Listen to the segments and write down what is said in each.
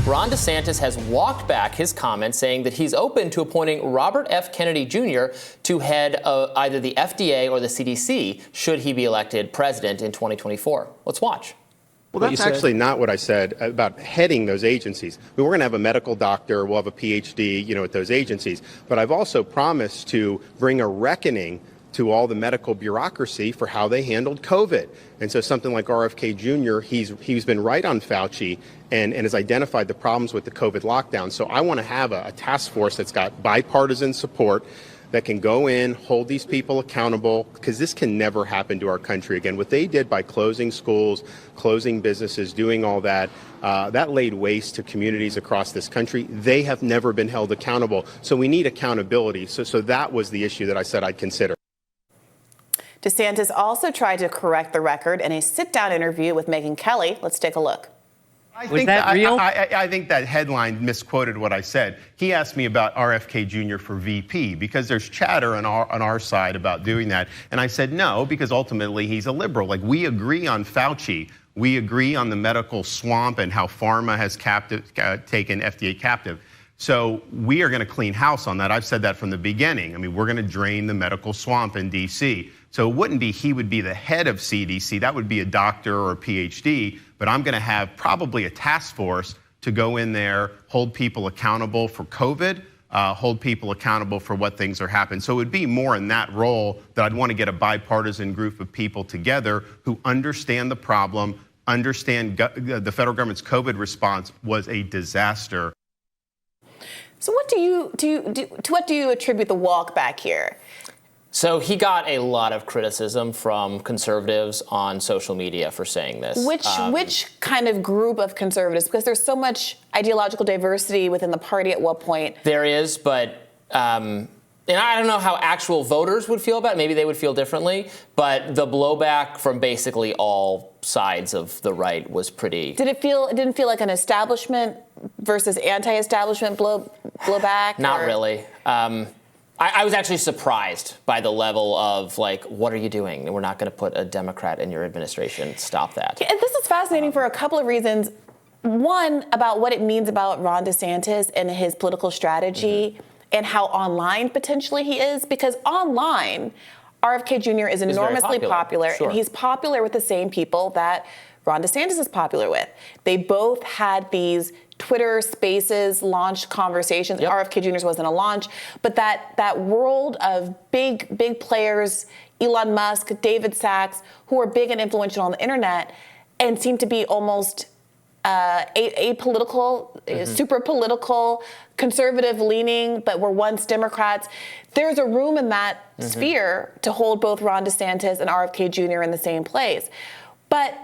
Ron DeSantis has walked back his comments saying that he's open to appointing Robert F. Kennedy Jr. to head either the FDA or the CDC should he be elected president in 2024. Let's watch. Well, that's actually not what I said about heading those agencies. We're going to have a medical doctor, we'll have a PhD, at those agencies. But I've also promised to bring a reckoning to all the medical bureaucracy for how they handled COVID. And so something like RFK Jr., he's been right on Fauci and has identified the problems with the COVID lockdown. So I want to have a task force that's got bipartisan support that can go in, hold these people accountable, because this can never happen to our country again. What they did by closing schools, closing businesses, doing all that, that laid waste to communities across this country. They have never been held accountable. So we need accountability. So that was the issue that I said I'd consider. DeSantis also tried to correct the record in a sit-down interview with Megyn Kelly. Let's take a look. Was that real? I think that headline misquoted what I said. He asked me about RFK Jr. for VP because there's chatter on our side about doing that. And I said no, because ultimately he's a liberal. Like, we agree on Fauci. We agree on the medical swamp and how pharma has taken FDA captive. So we are going to clean house on that. I've said that from the beginning. I mean, we're going to drain the medical swamp in D.C. So it wouldn't be he would be the head of CDC. That would be a doctor or a PhD. But I'm going to have probably a task force to go in there, hold people accountable for COVID, hold people accountable for what things are happening. So it would be more in that role that I'd want to get a bipartisan group of people together who understand the problem, understand the federal government's COVID response was a disaster. So what do you attribute the walk back here? So he got a lot of criticism from conservatives on social media for saying this. Which kind of group of conservatives? Because there's so much ideological diversity within the party at what point? There is, but and I don't know how actual voters would feel about it. Maybe they would feel differently. But the blowback from basically all sides of the right was pretty. It didn't feel like an establishment versus anti-establishment blowback? Not really. I was actually surprised by the level of, like, what are you doing? We're not going to put a Democrat in your administration. Stop that. Yeah, this is fascinating for a couple of reasons. One, about what it means about Ron DeSantis and his political strategy and how online potentially he is. Because online, RFK Jr. is enormously popular sure. and he's popular with the same people that Ron DeSantis is popular with. They both had these Twitter Spaces launch conversations. Yep. RFK Jr.'s wasn't a launch, but that world of big players, Elon Musk, David Sachs, who are big and influential on the internet and seem to be almost apolitical, super political, conservative leaning, but were once Democrats. There's a room in that sphere to hold both Ron DeSantis and RFK Jr. in the same place. But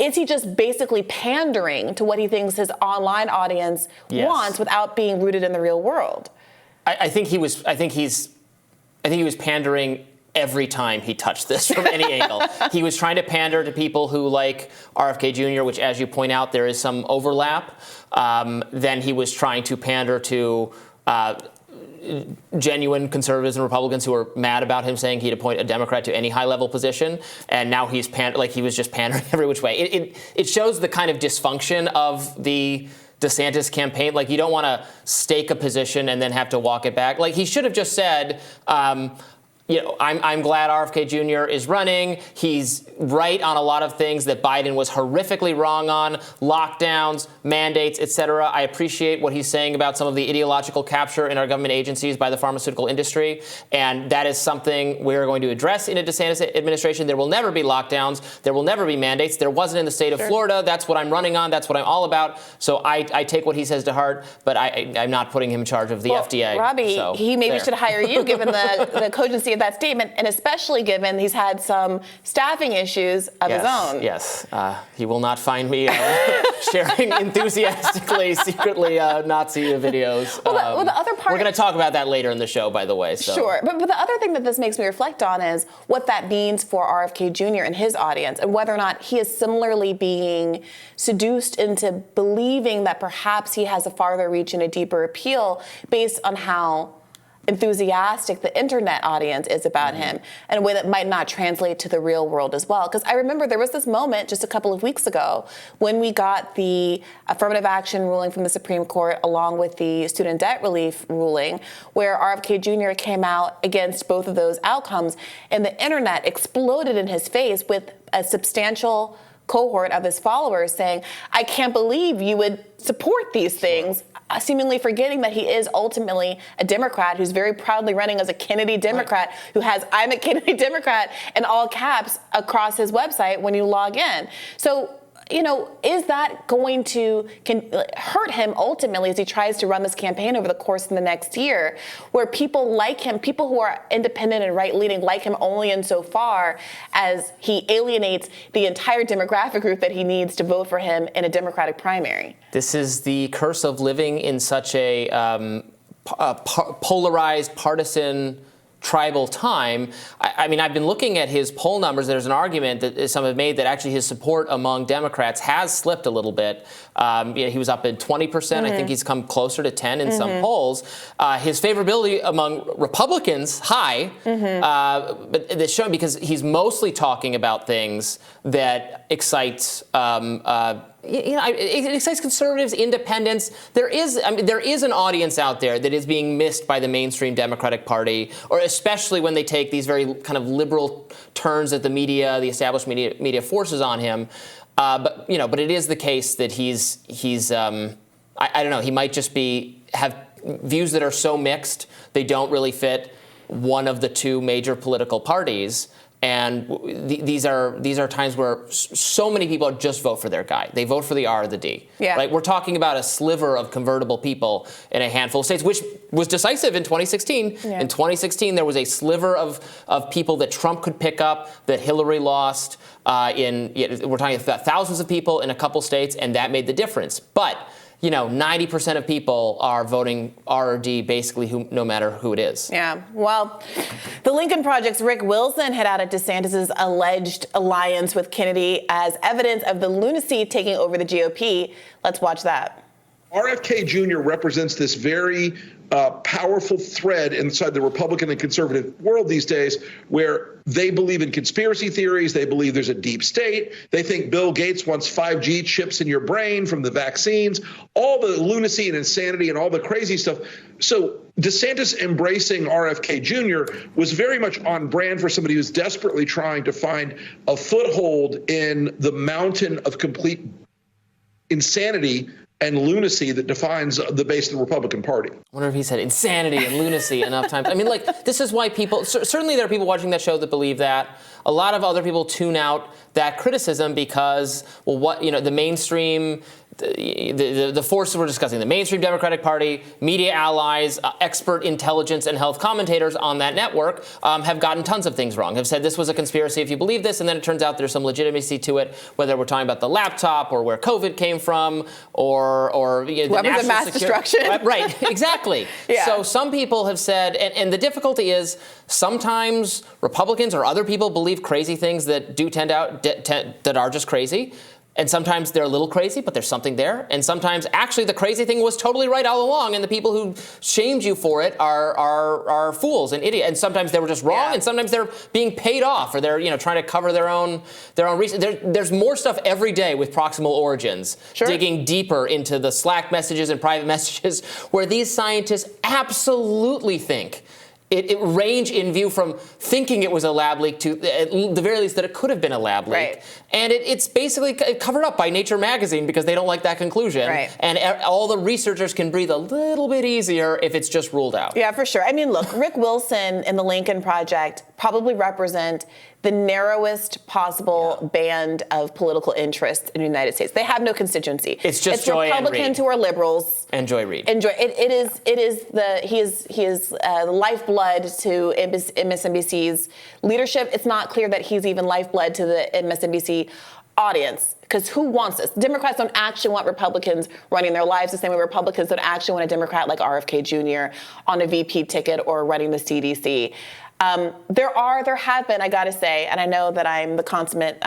is he just basically pandering to what he thinks his online audience wants without being rooted in the real world? I think he was pandering every time he touched this from any angle. He was trying to pander to people who like RFK Jr., which, as you point out, there is some overlap. Then he was trying to pander to genuine conservatives and Republicans who were mad about him saying he'd appoint a Democrat to any high-level position, and now he was just pandering every which way. It shows the kind of dysfunction of the DeSantis campaign. Like, you don't want to stake a position and then have to walk it back. Like, he should have just said, I'm glad RFK Jr. is running. He's right on a lot of things that Biden was horrifically wrong on, lockdowns, mandates, et cetera. I appreciate what he's saying about some of the ideological capture in our government agencies by the pharmaceutical industry. And that is something we're going to address in a DeSantis administration. There will never be lockdowns. There will never be mandates. There wasn't in the state of Florida. That's what I'm running on. That's what I'm all about. So I take what he says to heart, but I'm not putting him in charge of the FDA. Robby, so, he maybe should hire you given the cogency of that statement, and especially given he's had some staffing issues of his own. Yes, he will not find me sharing enthusiastically, secretly Nazi videos. Well, the other part... We're going to talk about that later in the show, by the way. So. Sure, but the other thing that this makes me reflect on is what that means for RFK Jr. and his audience, and whether or not he is similarly being seduced into believing that perhaps he has a farther reach and a deeper appeal based on how enthusiastic the internet audience is about him in a way that might not translate to the real world as well. Because I remember there was this moment just a couple of weeks ago when we got the affirmative action ruling from the Supreme Court along with the student debt relief ruling, where RFK Jr. came out against both of those outcomes, and the internet exploded in his face with a substantial cohort of his followers saying, I can't believe you would support these things, seemingly forgetting that he is ultimately a Democrat who's very proudly running as a Kennedy Democrat, who has I'm a Kennedy Democrat in all caps across his website when you log in. So, you know, is that going to hurt him ultimately as he tries to run this campaign over the course of the next year, where people like him, people who are independent and right-leaning like him only insofar as he alienates the entire demographic group that he needs to vote for him in a Democratic primary? This is the curse of living in such a polarized, partisan, tribal time. I mean, I've been looking at his poll numbers. There's an argument that some have made that actually his support among Democrats has slipped a little bit. He was up at 20%. I think he's come closer to 10 in some polls. His favorability among Republicans, high, but that's shown because he's mostly talking about things that excite it excites conservatives, independents. There is an audience out there that is being missed by the mainstream Democratic Party, or especially when they take these very kind of liberal turns that the media, the established media forces on him. But it is the case that he's I don't know. He might just have views that are so mixed they don't really fit one of the two major political parties. And these are times where so many people just vote for their guy. They vote for the R or the D. Yeah. Right? We're talking about a sliver of convertible people in a handful of states, which was decisive in 2016. Yeah. In 2016, there was a sliver of people that Trump could pick up that Hillary lost. We're talking about thousands of people in a couple states, and that made the difference. But 90% of people are voting R or D, basically, no matter who it is. Yeah. Well, the Lincoln Project's Rick Wilson hit out at DeSantis' alleged alliance with Kennedy as evidence of the lunacy taking over the GOP. Let's watch that. RFK Jr. represents this very powerful thread inside the Republican and conservative world these days, where they believe in conspiracy theories. They believe there's a deep state. They think Bill Gates wants 5G chips in your brain from the vaccines, all the lunacy and insanity and all the crazy stuff. So DeSantis embracing RFK Jr. was very much on brand for somebody who's desperately trying to find a foothold in the mountain of complete insanity and lunacy that defines the base of the Republican Party. I wonder if he said insanity and lunacy enough times. I mean, this is why people, certainly there are people watching that show that believe that. A lot of other people tune out that criticism because, the mainstream, the forces we're discussing, the mainstream Democratic Party, media allies, expert intelligence and health commentators on that network have gotten tons of things wrong, have said this was a conspiracy if you believe this, and then it turns out there's some legitimacy to it, whether we're talking about the laptop or where COVID came from or the weapons of mass destruction. Right, exactly. Yeah. So some people have said, and the difficulty is sometimes Republicans or other people believe crazy things that do that are just crazy. And sometimes they're a little crazy, but there's something there. And sometimes actually the crazy thing was totally right all along, and the people who shamed you for it are fools and idiots. And sometimes they were just wrong, and sometimes they're being paid off, or they're trying to cover their own reason. There's more stuff every day with proximal origins, digging deeper into the Slack messages and private messages, where these scientists absolutely think. It range in view from thinking it was a lab leak to, at the very least, that it could have been a lab leak. Right. And it's basically covered up by Nature magazine because they don't like that conclusion. Right. And all the researchers can breathe a little bit easier if it's just ruled out. Yeah, for sure. I mean, look, Rick Wilson and the Lincoln Project probably represent the narrowest possible band of political interest in the United States. They have no consistency. It's just Joy and Reid. It's Republicans who are liberals. And Joy Reid. He is the lifeblood to MSNBC's leadership. It's not clear that he's even lifeblood to the MSNBC audience. Because who wants this? Democrats don't actually want Republicans running their lives the same way Republicans don't actually want a Democrat like RFK Jr. on a VP ticket or running the CDC. There have been, I gotta say, and I know that I'm the consummate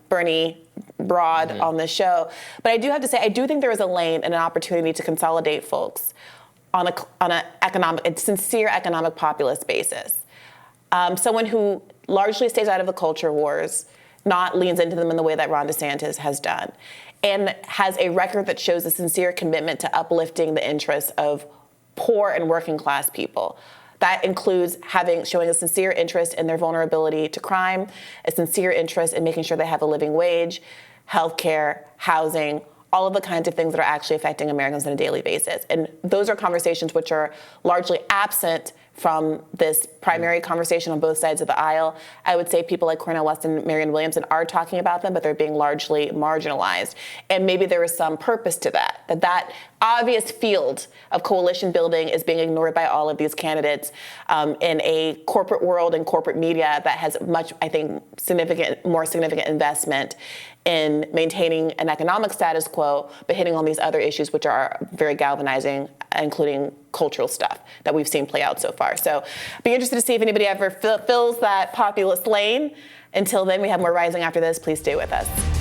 Bernie broad on this show, but I do have to say, I do think there is a lane and an opportunity to consolidate folks on a sincere economic populist basis. Someone who largely stays out of the culture wars, not leans into them in the way that Ron DeSantis has done, and has a record that shows a sincere commitment to uplifting the interests of poor and working class people. That includes showing a sincere interest in their vulnerability to crime, a sincere interest in making sure they have a living wage, healthcare, housing, all of the kinds of things that are actually affecting Americans on a daily basis. And those are conversations which are largely absent from this primary conversation on both sides of the aisle. I would say people like Cornel West and Marianne Williamson are talking about them, but they're being largely marginalized. And maybe there is some purpose to that obvious field of coalition building is being ignored by all of these candidates in a corporate world and corporate media that has much, I think, more significant investment in maintaining an economic status quo, but hitting on these other issues which are very galvanizing, including cultural stuff that we've seen play out so far. So be interested to see if anybody ever fills that populist lane. Until then, we have more Rising after this. Please stay with us.